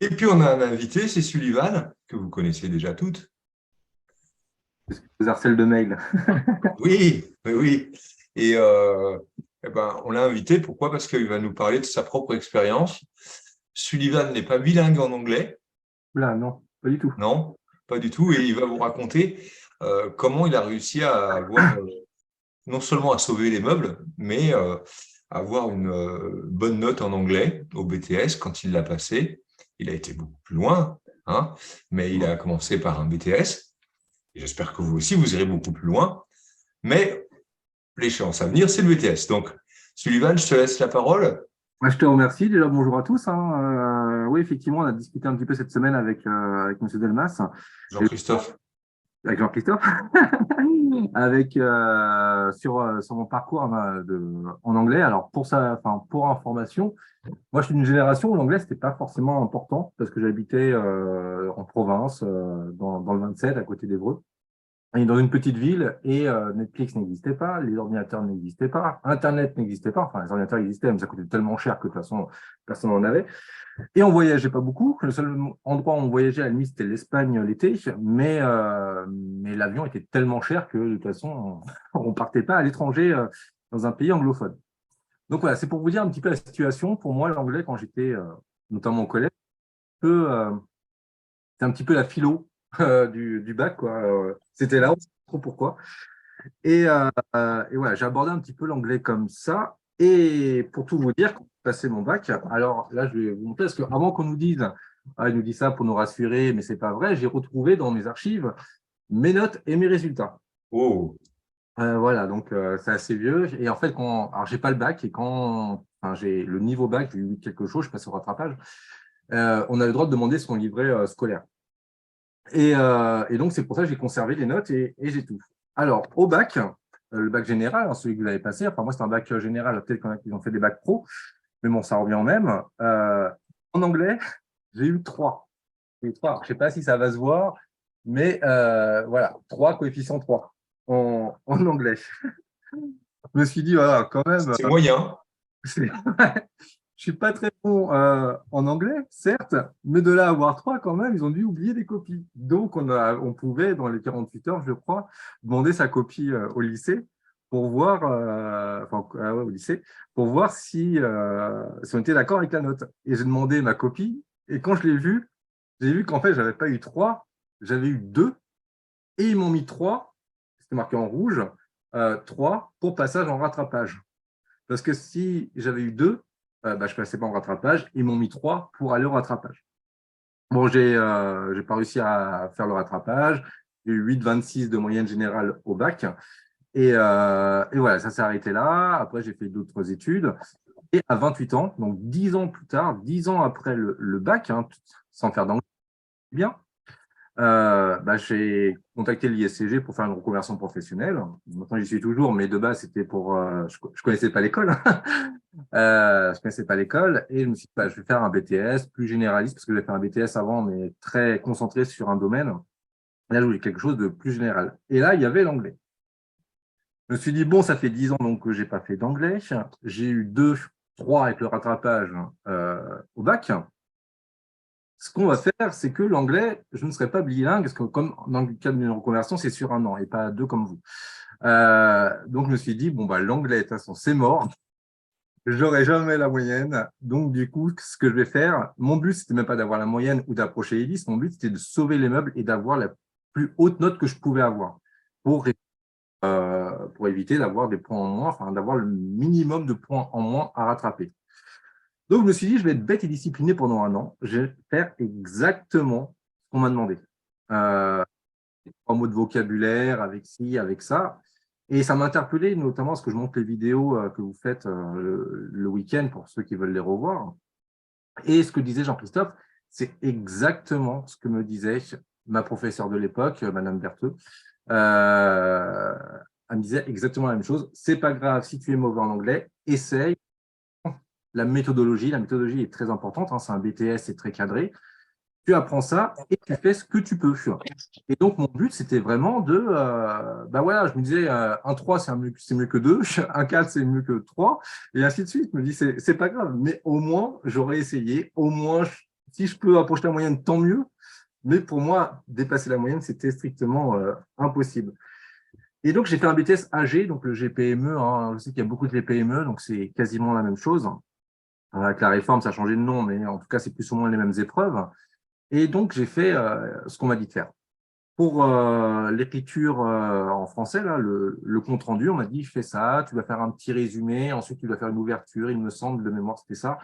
Et puis, on a un invité, c'est Sullivan, que vous connaissez déjà toutes. Vous harcèle de mails. Oui, oui, oui. Et eh ben, on l'a invité, pourquoi? Parce qu'il va nous parler de sa propre expérience. Sullivan n'est pas bilingue en anglais, Là, non, pas du tout. non, pas du tout, et il va vous raconter comment il a réussi à avoir, non seulement à sauver les meubles, mais à avoir une bonne note en anglais au BTS quand il l'a passé. Il a été beaucoup plus loin, hein, mais il a commencé par un BTS. J'espère que vous aussi, vous irez beaucoup plus loin. Mais l'échéance à venir, c'est le BTS. Donc, Sullivan, je te laisse la parole. Moi, je te remercie. Déjà, bonjour à tous, hein. Oui, effectivement, on a discuté un petit peu cette semaine avec Monsieur Delmas et Jean-Christophe. avec Jean-Christophe, avec sur mon parcours en anglais. Alors, pour information, moi, je suis d'une génération où l'anglais, c'était pas forcément important parce que j'habitais en province, dans le 27, à côté d'Évreux. Et dans une petite ville, et Netflix n'existait pas, les ordinateurs n'existaient pas, Internet n'existait pas, enfin les ordinateurs existaient, mais ça coûtait tellement cher que de toute façon, personne n'en avait. Et on voyageait pas beaucoup. Le seul endroit où on voyageait à la limite, c'était l'Espagne l'été, mais l'avion était tellement cher que de toute façon, on partait pas à l'étranger dans un pays anglophone. Donc voilà, c'est pour vous dire un petit peu la situation. Pour moi, l'anglais, quand j'étais notamment au collège, c'est un petit peu la philo du bac, quoi. C'était là, on ne sait pas trop pourquoi. Et voilà, j'ai abordé un petit peu l'anglais comme ça. Et pour tout vous dire, quand j'ai passé mon bac, alors là, je vais vous montrer, parce qu'avant qu'on nous dise, ah, il nous dit ça pour nous rassurer, mais c'est pas vrai, j'ai retrouvé dans mes archives mes notes et mes résultats. Oh, Voilà, donc c'est assez vieux. Et en fait, alors j'ai pas le bac, et enfin, j'ai le niveau bac, j'ai eu quelque chose, je passe au rattrapage, on a le droit de demander son livret scolaire. Et donc, c'est pour ça que j'ai conservé les notes et j'ai tout. Alors, au bac, le bac général, hein, celui que vous avez passé, enfin, moi, c'est un bac général, peut-être qu'ils ont fait des bacs pro, mais bon, ça revient au même. En anglais, j'ai eu 3. J'ai eu 3. Je ne sais pas si ça va se voir, mais voilà, 3 coefficient 3 en anglais. Je me suis dit, voilà, quand même, c'est moyen. c'est- je suis pas très bon en anglais, certes, mais de là à avoir 3 quand même, ils ont dû oublier des copies. Donc, on pouvait, dans les 48 heures, je crois, demander sa copie au lycée pour voir, ouais, au lycée, pour voir si on était d'accord avec la note. Et j'ai demandé ma copie, et quand je l'ai vue, j'ai vu qu'en fait, j'avais pas eu 3, j'avais eu 2, et ils m'ont mis 3, c'était marqué en rouge, 3 pour passage en rattrapage. Parce que si j'avais eu 2, bah, je ne passais pas en rattrapage. Ils m'ont mis 3 pour aller au rattrapage. Bon, j'ai pas réussi à faire le rattrapage. J'ai eu 8,26 de moyenne générale au bac. Et voilà, ça s'est arrêté là. Après, j'ai fait d'autres études. Et à 28 ans, donc 10 ans plus tard, 10 ans après le bac, hein, sans faire d'anglais, bien, bah, j'ai contacté l'ISCG pour faire une reconversion professionnelle. Maintenant, j'y suis toujours, mais de base, c'était pour. Je ne connaissais pas l'école. Je ne connaissais pas l'école et je me suis dit, bah, je vais faire un BTS plus généraliste parce que j'ai fait un BTS avant, mais très concentré sur un domaine. Là, je voulais quelque chose de plus général. Et là, il y avait l'anglais. Je me suis dit, bon, ça fait 10 ans donc, que je n'ai pas fait d'anglais. J'ai eu 2, 3 avec le rattrapage au bac. Ce qu'on va faire, c'est que l'anglais, je ne serai pas bilingue, parce que comme dans le cadre d'une reconversion, c'est sur un an et pas 2 comme vous. Donc, je me suis dit, bon, bah, l'anglais, de toute façon, c'est mort. J'aurai jamais la moyenne. Donc, du coup, ce que je vais faire, mon but, c'était même pas d'avoir la moyenne ou d'approcher les 10. Mon but, c'était de sauver les meubles et d'avoir la plus haute note que je pouvais avoir pour, pour éviter d'avoir des points en moins, enfin, d'avoir le minimum de points en moins à rattraper. Donc, je me suis dit, je vais être bête et discipliné pendant un an. Je vais faire exactement ce qu'on m'a demandé. Euh, 3 mots de vocabulaire, avec ci, avec ça. Et ça m'a interpellé, notamment parce que je montre les vidéos que vous faites le week-end pour ceux qui veulent les revoir. Et ce que disait Jean-Christophe, c'est exactement ce que me disait ma professeure de l'époque, Madame Bertheux. Euh, Elle me disait exactement la même chose. C'est pas grave si tu es mauvais en anglais, essaye. La méthodologie est très importante, hein, c'est un BTS, c'est très cadré. Tu apprends ça et tu fais ce que tu peux. Et donc, mon but, c'était vraiment bah voilà, je me disais, un 3, c'est mieux que 2, un 4, c'est mieux que 3, et ainsi de suite. Je me dis, c'est pas grave, mais au moins, j'aurais essayé, au moins, Si je peux approcher la moyenne, tant mieux. Mais pour moi, dépasser la moyenne, c'était strictement impossible. Et donc, j'ai fait un BTS AG, donc le GPME. Hein. Je sais qu'il y a beaucoup de GPME, donc c'est quasiment la même chose. Avec la réforme, ça a changé de nom, mais en tout cas, c'est plus ou moins les mêmes épreuves. Et donc, j'ai fait ce qu'on m'a dit de faire. Pour l'écriture en français, là, le compte-rendu, on m'a dit, fais ça, tu vas faire un petit résumé, ensuite tu vas faire une ouverture, il me semble, de mémoire, c'était ça.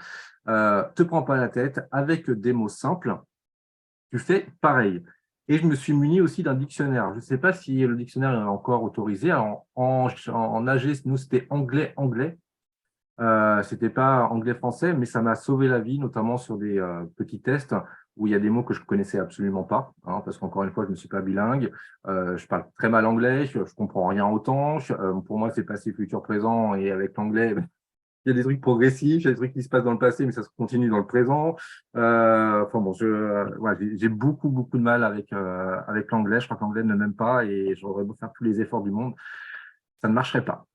Te prends pas la tête, avec des mots simples, tu fais pareil. Et je me suis muni aussi d'un dictionnaire. Je ne sais pas si le dictionnaire est encore autorisé. En AG, nous, c'était anglais-anglais. C'était pas anglais-français, mais ça m'a sauvé la vie, notamment sur des petits tests où il y a des mots que je connaissais absolument pas, hein, parce qu'encore une fois, je ne suis pas bilingue. Je parle très mal anglais, je comprends rien autant. Pour moi, c'est passé, futur, présent, et avec l'anglais, il y a des trucs progressifs, il y a des trucs qui se passent dans le passé, mais ça se continue dans le présent. Enfin bon, ouais, j'ai beaucoup, beaucoup de mal avec l'anglais. Je crois que l'anglais ne m'aime pas et j'aurais beau faire tous les efforts du monde, ça ne marcherait pas.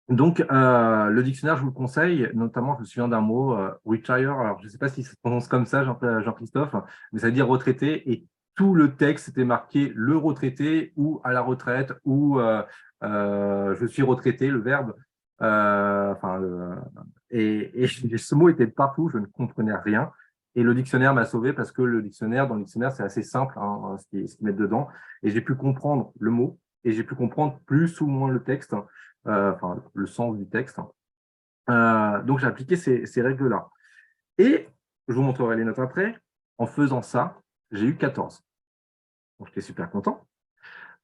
Donc, le dictionnaire, je vous le conseille, notamment, je me souviens d'un mot, retire. Alors, je ne sais pas si ça se prononce comme ça, Jean-Christophe, mais ça veut dire retraité. Et tout le texte était marqué le retraité ou à la retraite ou je suis retraité, le verbe. Enfin, et ce mot était partout, je ne comprenais rien. Et le dictionnaire m'a sauvé parce que dans le dictionnaire, c'est assez simple, hein, ce qu'ils mettent dedans. Et j'ai pu comprendre le mot et j'ai pu comprendre plus ou moins le texte. Enfin, le sens du texte. Donc, j'ai appliqué ces règles-là. Et je vous montrerai les notes après. En faisant ça, j'ai eu 14. Donc, j'étais super content.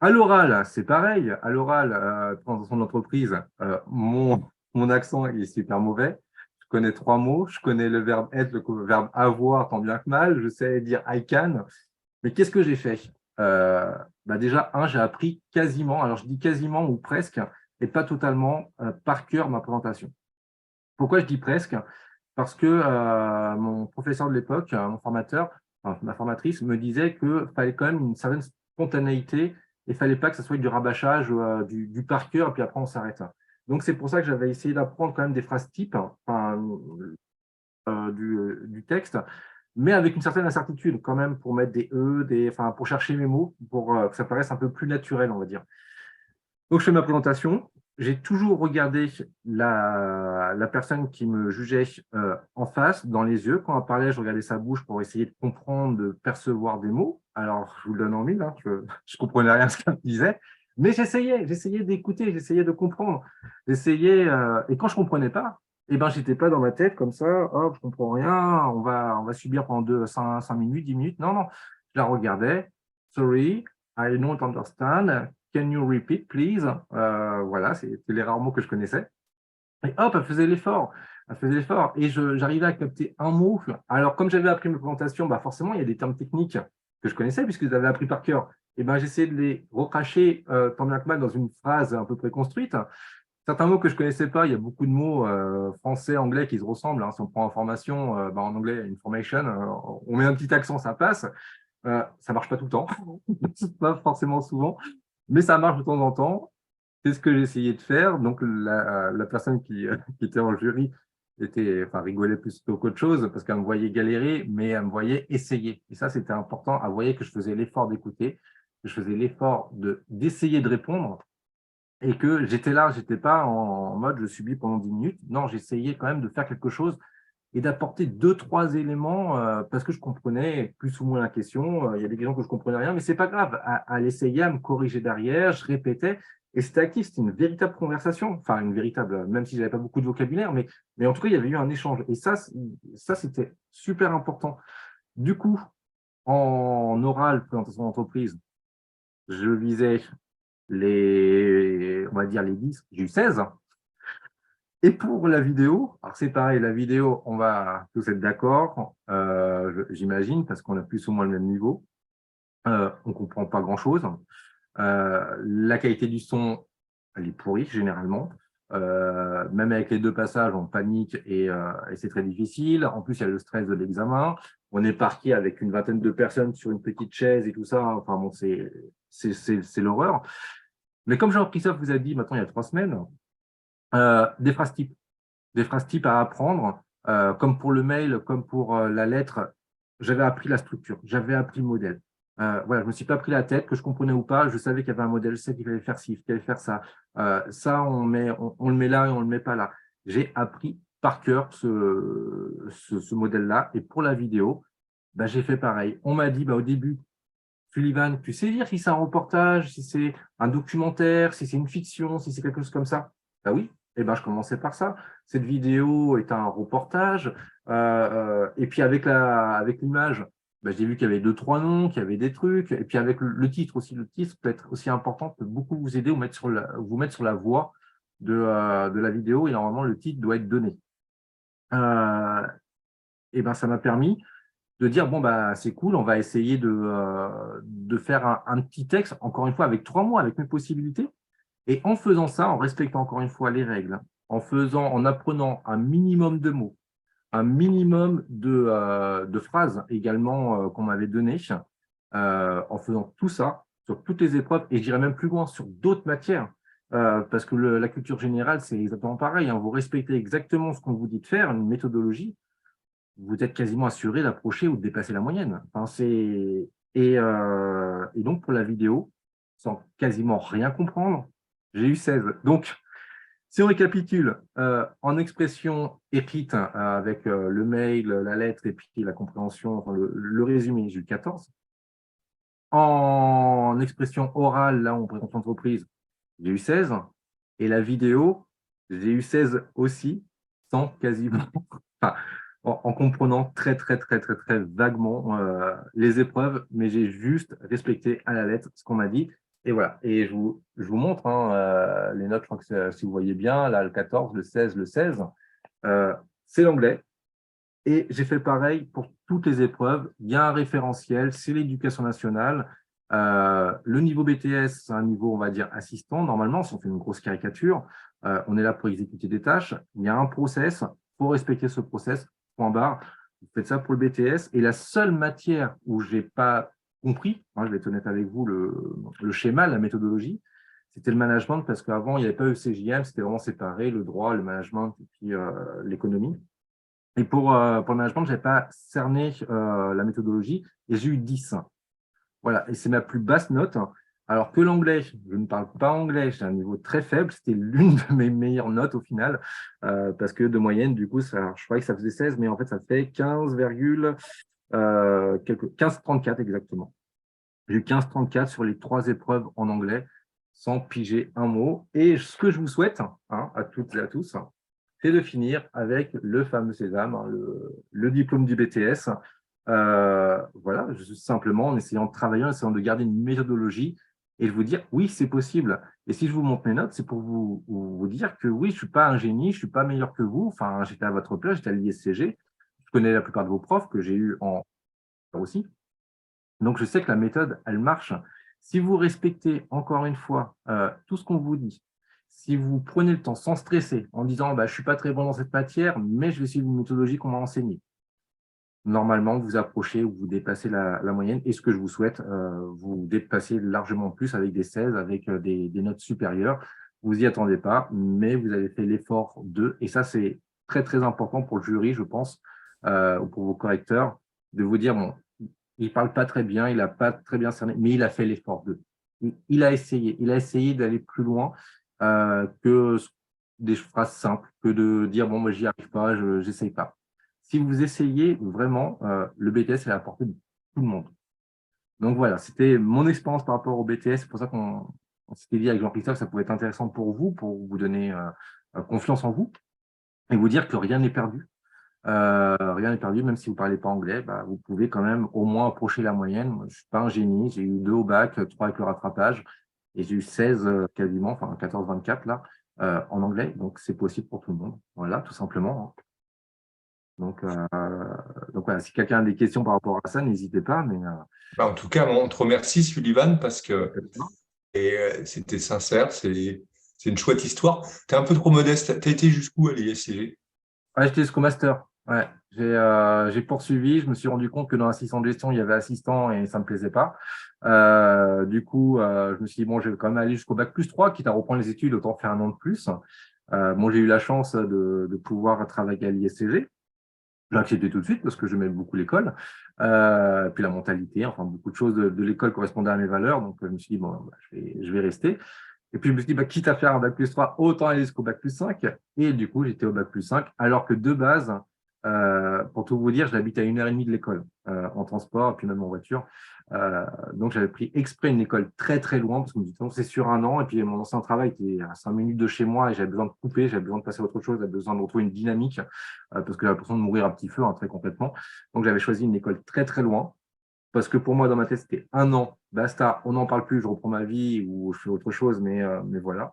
À l'oral, c'est pareil. À l'oral, présentation d'entreprise, mon accent il est super mauvais. Je connais 3 mots. Je connais le verbe être, le verbe avoir, tant bien que mal. Je sais dire I can. Mais qu'est-ce que j'ai fait déjà, j'ai appris quasiment, alors je dis quasiment ou presque, et pas totalement par cœur ma présentation. Pourquoi je dis presque? Parce que mon professeur de l'époque, mon formateur, enfin, ma formatrice, me disait qu'il fallait quand même une certaine spontanéité et il ne fallait pas que ça soit du rabâchage, du par cœur, et puis après on s'arrête. Donc c'est pour ça que j'avais essayé d'apprendre quand même des phrases types, enfin, du texte, mais avec une certaine incertitude quand même pour mettre des E, enfin, pour chercher mes mots, pour que ça paraisse un peu plus naturel, on va dire. Donc, je fais ma présentation. J'ai toujours regardé la personne qui me jugeait en face, dans les yeux. Quand elle parlait, je regardais sa bouche pour essayer de comprendre, de percevoir des mots. Alors, je vous le donne en mille, hein, je ne comprenais rien à ce qu'elle disait, mais j'essayais d'écouter, j'essayais de comprendre. Et quand je ne comprenais pas, eh ben, j'étais pas dans ma tête comme ça, oh, je comprends rien, on va subir pendant 5 minutes, 10 minutes. Non, non, je la regardais. Sorry, I don't understand. Can you repeat, please? Voilà, c'était les rares mots que je connaissais. Et hop, elle faisait l'effort. Elle faisait l'effort. Et j'arrivais à capter un mot. Alors, comme j'avais appris mes présentations, forcément, il y a des termes techniques que je connaissais puisque je les avais appris par cœur. Et j'essayais de les recracher tant bien que mal dans une phrase un peu préconstruite. Certains mots que je ne connaissais pas, il y a beaucoup de mots français, anglais qui se ressemblent. Hein. Si on prend en formation, en anglais, information, on met un petit accent, ça passe. Ça ne marche pas tout le temps, pas forcément souvent, mais ça marche de temps en temps. C'est ce que j'ai essayé de faire. Donc, la personne qui était en jury rigolait plutôt qu'autre chose parce qu'elle me voyait galérer, mais elle me voyait essayer. Et ça, c'était important. Elle voyait que je faisais l'effort d'écouter, que je faisais l'effort d'essayer de répondre et que j'étais là, j'étais pas en mode je subis pendant 10 minutes. Non, j'essayais quand même de faire quelque chose et d'apporter 2, 3 éléments parce que je comprenais plus ou moins la question. Il y a des questions que je comprenais rien, mais c'est pas grave. À l'essayer, à me corriger derrière, je répétais et c'était actif. C'était une véritable conversation, enfin une véritable, même si j'avais pas beaucoup de vocabulaire, mais en tout cas il y avait eu un échange et ça c'était super important. Du coup, en oral, présentation d'entreprise, je visais on va dire les 10, j'ai eu 16. Et pour la vidéo, alors c'est pareil, la vidéo, on va tous être d'accord, j'imagine, parce qu'on a plus ou moins le même niveau. On ne comprend pas grand-chose. La qualité du son, elle est pourrie généralement. Même avec les 2 passages, on panique et c'est très difficile. En plus, il y a le stress de l'examen. On est parqué avec une vingtaine de personnes sur une petite chaise et tout ça. Enfin bon, c'est l'horreur. Mais comme Jean-Christophe vous a dit maintenant il y a 3 semaines, des phrases types à apprendre, comme pour le mail, comme pour la lettre. j'avais appris la structure, j'avais appris le modèle. Voilà, je ne me suis pas pris la tête, que je comprenais ou pas, je savais qu'il y avait un modèle, je savais qu'il fallait faire ci, qu'il fallait faire ça. Ça, on le met là et on ne le met pas là. J'ai appris par cœur ce modèle-là. Et pour la vidéo, bah, j'ai fait pareil. On m'a dit bah, au début, Sullivan, tu sais dire si c'est un reportage, si c'est un documentaire, si c'est une fiction, si c'est quelque chose comme ça? Bah oui, et ben je commençais par ça. Cette vidéo est un reportage. Et puis avec l'image, bah, j'ai vu qu'il y avait deux, trois noms, qu'il y avait des trucs. Et puis avec le titre aussi, le titre peut être aussi important, peut beaucoup vous aider, vous mettre sur la voie de la vidéo. Et normalement, le titre doit être donné. Et ben ça m'a permis de dire, bon, bah, c'est cool, on va essayer de faire un petit texte, encore une fois, avec 3 mots, avec mes possibilités. Et en faisant ça, en respectant encore une fois les règles, en apprenant un minimum de mots, un minimum de phrases également qu'on m'avait données, en faisant tout ça sur toutes les épreuves, et je dirais même plus loin sur d'autres matières, parce que la culture générale, c'est exactement pareil, hein, vous respectez exactement ce qu'on vous dit de faire, une méthodologie, vous êtes quasiment assuré d'approcher ou de dépasser la moyenne. Enfin, et donc, pour la vidéo, sans quasiment rien comprendre, j'ai eu 16. Donc, si on récapitule, en expression écrite, avec le mail, la lettre et puis la compréhension, enfin, le résumé, j'ai eu 14. En expression orale, là, on présente l'entreprise, j'ai eu 16. Et la vidéo, j'ai eu 16 aussi, sans quasiment, enfin, en comprenant très, très, très, très, très vaguement les épreuves, mais j'ai juste respecté à la lettre ce qu'on m'a dit. Et voilà. Et je vous montre hein, les notes, je crois que si vous voyez bien, là, le 14, le 16, c'est l'anglais. Et j'ai fait pareil pour toutes les épreuves. Il y a un référentiel, c'est l'éducation nationale. Le niveau BTS, c'est un niveau, on va dire, assistant. Normalement, si on fait une grosse caricature, on est là pour exécuter des tâches. Il y a un process. Il faut respecter ce process. Point barre. Vous faites ça pour le BTS. Et la seule matière où je n'ai pas compris, hein, je vais être honnête avec vous, le schéma, la méthodologie, c'était le management parce qu'avant, il n'y avait pas ECJM, c'était vraiment séparé, le droit, le management et puis l'économie. Et pour le management, je n'avais pas cerné la méthodologie et j'ai eu 10. Voilà, et c'est ma plus basse note. Alors que l'anglais, je ne parle pas anglais, j'ai un niveau très faible. C'était l'une de mes meilleures notes au final, parce que de moyenne, du coup, ça, je croyais que ça faisait 16, mais en fait, ça fait 15,34 exactement. J'ai eu 15,34 sur les 3 épreuves en anglais, sans piger un mot. Et ce que je vous souhaite, hein, à toutes et à tous, c'est de finir avec le fameux Sésame, hein, le diplôme du BTS. Voilà, simplement en essayant de travailler, en essayant de garder une méthodologie et de vous dire, oui, c'est possible. Et si je vous montre mes notes, c'est pour vous dire que oui, je ne suis pas un génie, je ne suis pas meilleur que vous. Enfin, j'étais à votre place, j'étais à l'ISCG. Je connais la plupart de vos profs que j'ai eu en aussi. Donc, je sais que la méthode, elle marche. Si vous respectez, encore une fois, tout ce qu'on vous dit, si vous prenez le temps sans stresser, en disant bah, « je ne suis pas très bon dans cette matière, mais je vais suivre une méthodologie qu'on m'a enseignée », normalement, vous approchez ou vous dépassez la moyenne. Et ce que je vous souhaite, vous dépassez largement plus avec des 16, avec des notes supérieures. Vous n'y attendez pas, mais vous avez fait l'effort de, et ça, c'est très, très important pour le jury, je pense, ou pour vos correcteurs, de vous dire, bon, il ne parle pas très bien, il n'a pas très bien cerné, mais il a fait l'effort de. Il a essayé d'aller plus loin que des phrases simples, que de dire, bon, moi, j'y arrive pas, je n'essaye pas. Si vous essayez vraiment, le BTS est à la portée de tout le monde. Donc voilà, c'était mon expérience par rapport au BTS. C'est pour ça qu'on s'était dit avec Jean-Christophe, ça pouvait être intéressant pour vous donner confiance en vous et vous dire que rien n'est perdu. Rien n'est perdu, même si vous ne parlez pas anglais, bah, vous pouvez quand même au moins approcher la moyenne. Moi, je ne suis pas un génie, j'ai eu 2 au bac, 3 avec le rattrapage, et j'ai eu 16 quasiment, enfin 14-24 là, en anglais, donc c'est possible pour tout le monde. Voilà, tout simplement. Hein. Donc voilà, si quelqu'un a des questions par rapport à ça, n'hésitez pas. Mais, Bah, en tout cas, on te remercie, Sullivan, parce que c'était sincère, c'est une chouette histoire. Tu es un peu trop modeste. Tu as été jusqu'où à l'ISCG? ouais, j'étais Scrum Master. Ouais. J'ai poursuivi. Je me suis rendu compte que dans l'assistant de gestion, il y avait assistant et ça ne me plaisait pas. Du coup, je me suis dit, bon, je vais quand même aller jusqu'au bac plus 3, quitte à reprendre les études, autant faire un an de plus. Bon, j'ai eu la chance de pouvoir travailler à l'ISCG. J'ai accepté tout de suite parce que j'aimais beaucoup l'école, puis la mentalité, enfin beaucoup de choses de l'école correspondaient à mes valeurs. Donc, je me suis dit, bon, bah, je vais rester. Et puis, je me suis dit, bah, quitte à faire un bac+3, autant aller jusqu'au bac+5. Et du coup, j'étais au bac+5, alors que de base, pour tout vous dire, j'habite à 1 heure et demie de l'école, en transport, et puis même en voiture. Donc, j'avais pris exprès une école très, très loin, parce que je me disais, non, c'est sur un an. Et puis, mon ancien travail était à 5 minutes de chez moi, et j'avais besoin de couper, j'avais besoin de passer à autre chose, j'avais besoin de retrouver une dynamique, parce que j'avais l'impression de mourir à petit feu, hein, très complètement. Donc, j'avais choisi une école très, très loin. Parce que pour moi, dans ma tête, c'était un an, basta, on n'en parle plus, je reprends ma vie ou je fais autre chose, mais voilà.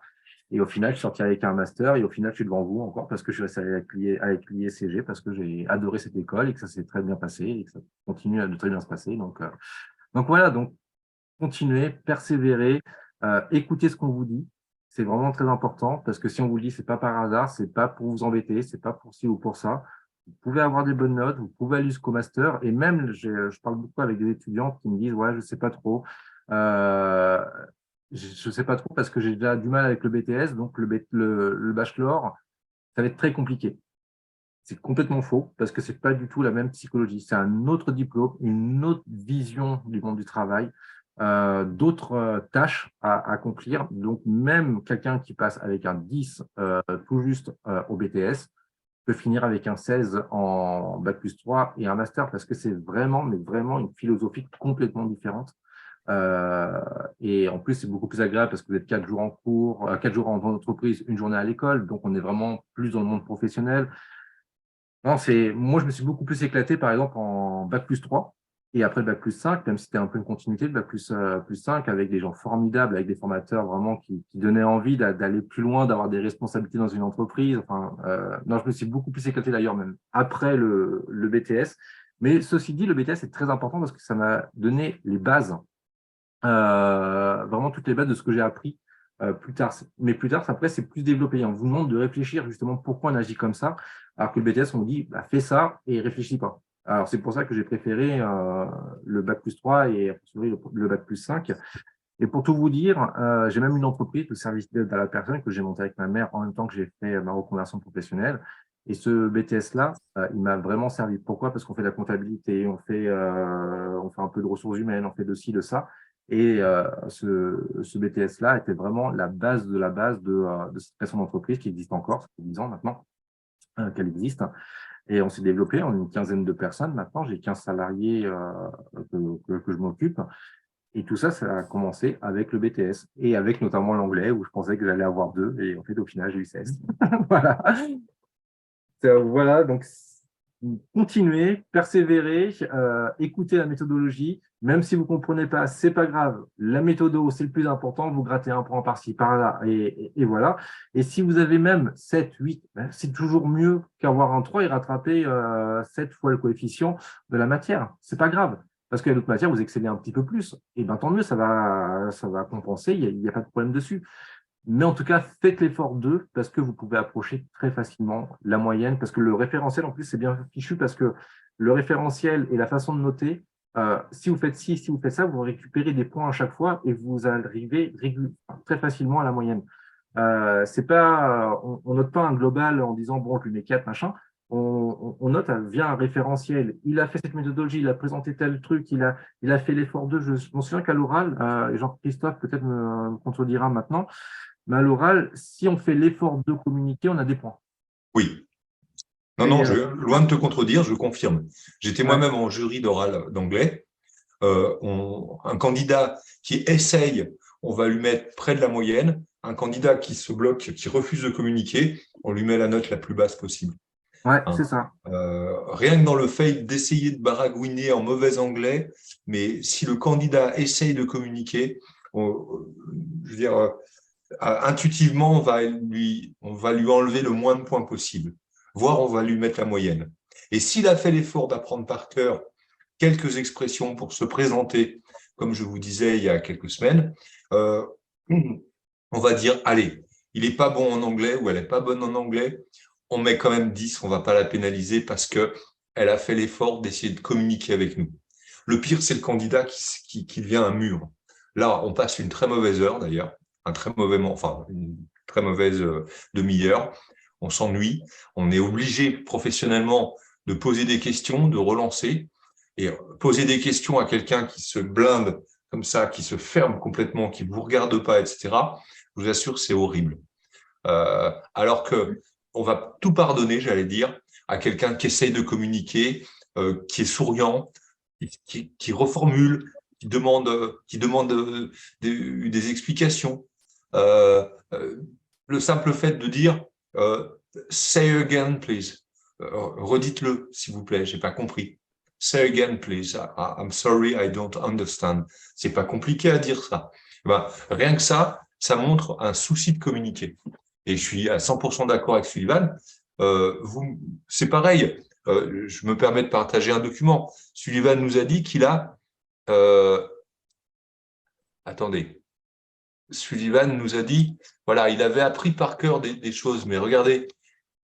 Et au final, je suis sorti avec un master et au final, je suis devant vous encore parce que je suis resté avec l'ISCG parce que j'ai adoré cette école et que ça s'est très bien passé et que ça continue de très bien se passer. Donc voilà, donc continuez, persévérez, écoutez ce qu'on vous dit. C'est vraiment très important parce que si on vous le dit, c'est pas par hasard, c'est pas pour vous embêter, c'est pas pour ci ou pour ça. Vous pouvez avoir des bonnes notes, vous pouvez aller jusqu'au master. Et même, je parle beaucoup avec des étudiants qui me disent, ouais, je sais pas trop. Euh, je sais pas trop parce que j'ai déjà du mal avec le BTS, donc le bachelor, ça va être très compliqué. C'est complètement faux parce que c'est pas du tout la même psychologie. C'est un autre diplôme, une autre vision du monde du travail, d'autres tâches à accomplir. Donc, même quelqu'un qui passe avec un 10 tout juste au BTS peut finir avec un 16 en bac+3 et un master parce que c'est vraiment, mais vraiment une philosophie complètement différente. Euh, et en plus, c'est beaucoup plus agréable parce que vous êtes 4 jours en cours, 4 jours en entreprise, une journée à l'école. Donc, on est vraiment plus dans le monde professionnel. Non, moi, je me suis beaucoup plus éclaté, par exemple, en bac+3 et après le bac+5, même si c'était un peu une continuité de bac+5 avec des gens formidables, avec des formateurs vraiment qui donnaient envie d'aller plus loin, d'avoir des responsabilités dans une entreprise. Enfin, non, je me suis beaucoup plus éclaté d'ailleurs, même après le BTS. Mais ceci dit, le BTS est très important parce que ça m'a donné les bases, vraiment toutes les bases de ce que j'ai appris plus tard. Mais plus tard, après, c'est plus développé. On vous demande de réfléchir justement pourquoi on agit comme ça, alors que le BTS, on vous dit, bah, fais ça et réfléchis pas. Alors, c'est pour ça que j'ai préféré le bac+3 et le bac+5. Et pour tout vous dire, j'ai même une entreprise de service d'aide à la personne que j'ai montée avec ma mère en même temps que j'ai fait ma reconversion professionnelle. Et ce BTS-là, il m'a vraiment servi. Pourquoi? Parce qu'on fait de la comptabilité, on fait un peu de ressources humaines, on fait de ci, de ça. Et ce BTS-là était vraiment la base de la base de cette création d'entreprise qui existe encore, ça fait 10 ans maintenant qu'elle existe. Et on s'est développé, on est une quinzaine de personnes maintenant. J'ai 15 salariés que je m'occupe. Et tout ça, ça a commencé avec le BTS et avec notamment l'anglais où je pensais que j'allais avoir 2 et en fait, au final, j'ai eu 16. Voilà. Voilà, donc continuez, persévérez, écoutez la méthodologie. Même si vous ne comprenez pas, c'est pas grave. La méthodo, c'est le plus important. Vous grattez un point par-ci, par-là, et voilà. Et si vous avez même 7, 8, ben, c'est toujours mieux qu'avoir un 3 et rattraper 7 fois le coefficient de la matière. C'est pas grave. Parce qu'il y a d'autres matières, vous excellez un petit peu plus. Et bien, tant mieux, ça va compenser, il n'y a pas de problème dessus. Mais en tout cas, faites l'effort d'eux parce que vous pouvez approcher très facilement la moyenne. Parce que le référentiel, en plus, c'est bien fichu parce que le référentiel et la façon de noter, si vous faites ci, si vous faites ça, vous récupérez des points à chaque fois et vous arrivez très facilement à la moyenne. C'est pas, on note pas un global en disant, bon, je lui mets 4, machin. On note via un référentiel. Il a fait cette méthodologie, il a présenté tel truc, il a fait l'effort d'eux. Je m'en souviens qu'à l'oral, et Jean-Christophe peut-être me contredira maintenant, mais à l'oral, si on fait l'effort de communiquer, on a des points. Oui. Non, Et, non, loin de te contredire, je confirme. J'étais ouais, moi-même en jury d'oral d'anglais. Un candidat qui essaye, on va lui mettre près de la moyenne. Un candidat qui se bloque, qui refuse de communiquer, on lui met la note la plus basse possible. ouais, Hein. c'est ça. Rien que dans le fait d'essayer de baragouiner en mauvais anglais, mais si le candidat essaye de communiquer, je veux dire, intuitivement, on va lui enlever le moins de points possible, voire on va lui mettre la moyenne. Et s'il a fait l'effort d'apprendre par cœur quelques expressions pour se présenter, comme je vous disais il y a quelques semaines, on va dire, allez, il n'est pas bon en anglais ou elle n'est pas bonne en anglais, on met quand même 10, on ne va pas la pénaliser parce qu'elle a fait l'effort d'essayer de communiquer avec nous. Le pire, c'est le candidat qui devient un mur. Là, on passe une très mauvaise heure d'ailleurs, une très mauvaise demi-heure. On s'ennuie, on est obligé professionnellement de poser des questions, de relancer. Et poser des questions à quelqu'un qui se blinde comme ça, qui se ferme complètement, qui ne vous regarde pas, etc., je vous assure, c'est horrible. Alors qu'on va tout pardonner, j'allais dire, à quelqu'un qui essaye de communiquer, qui est souriant, qui reformule, qui demande des explications. Le simple fait de dire say again, please. Redites-le, s'il vous plaît, j'ai pas compris. Say again, please. I'm sorry, I don't understand. C'est pas compliqué à dire ça. Ben, rien que ça montre un souci de communiquer. Et je suis à 100% d'accord avec Sullivan. C'est pareil. Je me permets de partager un document. Sullivan nous a dit qu'il a. Attendez. Sullivan nous a dit, voilà, il avait appris par cœur des choses. Mais regardez,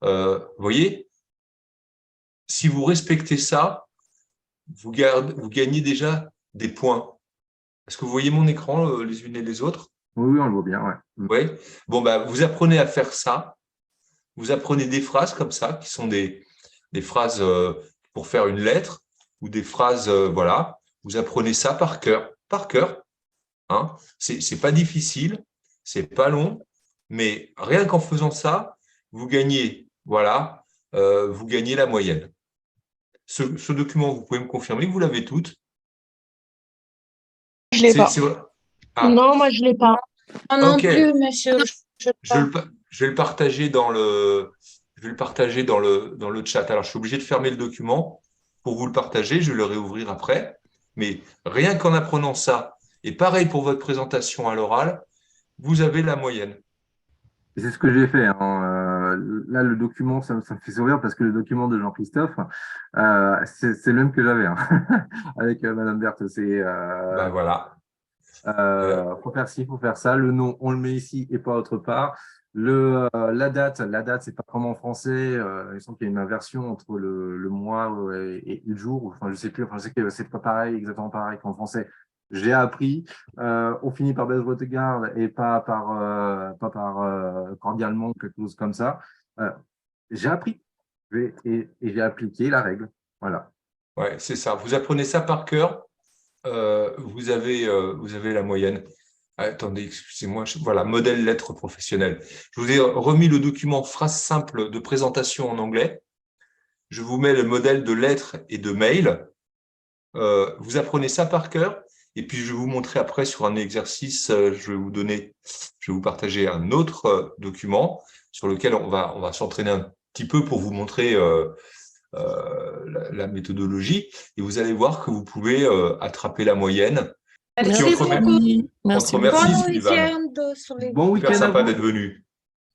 vous voyez, si vous respectez ça, vous gagnez déjà des points. Est-ce que vous voyez mon écran les unes et les autres? Oui, oui, on le voit bien, ouais. Oui. Bon, bah, vous apprenez à faire ça. Vous apprenez des phrases comme ça, qui sont des phrases pour faire une lettre, ou des phrases, voilà. Vous apprenez ça par cœur. Par cœur. Hein. C'est pas difficile, c'est pas long, mais rien qu'en faisant ça, vous gagnez, voilà, vous gagnez la moyenne. Ce document, vous pouvez me confirmer que vous l'avez toutes. Je l'ai pas. Ah, Non, moi, je l'ai pas. Moi non ok. plus, monsieur. Je vais le partager dans le chat. Alors, je suis obligé de fermer le document pour vous le partager. Je vais le réouvrir après. Mais rien qu'en apprenant ça, et pareil pour votre présentation à l'oral, vous avez la moyenne. Et c'est ce que j'ai fait, hein. Là, le document, ça me fait sourire parce que le document de Jean-Christophe, c'est le même que j'avais, hein, avec Madame Berthe. C'est Ben voilà. faut faire ci, faut faire ça. Le nom, on le met ici et pas autre part. La date, c'est pas comme en français. Il semble qu'il y a une inversion entre le mois et le jour. Enfin, je sais plus. Enfin, je sais que c'est pas pareil, exactement pareil qu'en français. J'ai appris. On finit par baisse votre garde et pas par cordialement, quelque chose comme ça. J'ai appris et j'ai appliqué la règle. Voilà. Ouais, c'est ça. Vous apprenez ça par cœur, vous avez la moyenne. Attendez, excusez-moi. Voilà, modèle lettre professionnelle. Je vous ai remis le document phrase simple de présentation en anglais. Je vous mets le modèle de lettre et de mail. Vous apprenez ça par cœur. Et puis, je vais vous montrer après sur un exercice, je vais vous partager un autre document sur lequel on va s'entraîner un petit peu pour vous montrer la méthodologie. Et vous allez voir que vous pouvez attraper la moyenne. Merci Merci beaucoup. Merci. Bon Sullivan. week-end sur les... Bon Super week-end à sympa vous. d'être venu.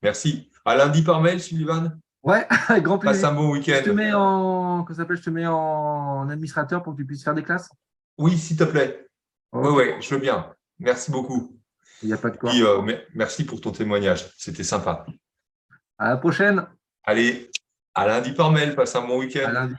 Merci. À lundi par mail, Sullivan. Ouais, avec grand Passe plaisir. un bon week-end. Je te mets en administrateur pour que tu puisses faire des classes. Oui, s'il te plaît. Ok. Oui, je veux bien. Merci beaucoup. Il n'y a pas de quoi. Puis, merci pour ton témoignage. C'était sympa. À la prochaine. Allez, à lundi par mail. Passe un bon À week-end. lundi.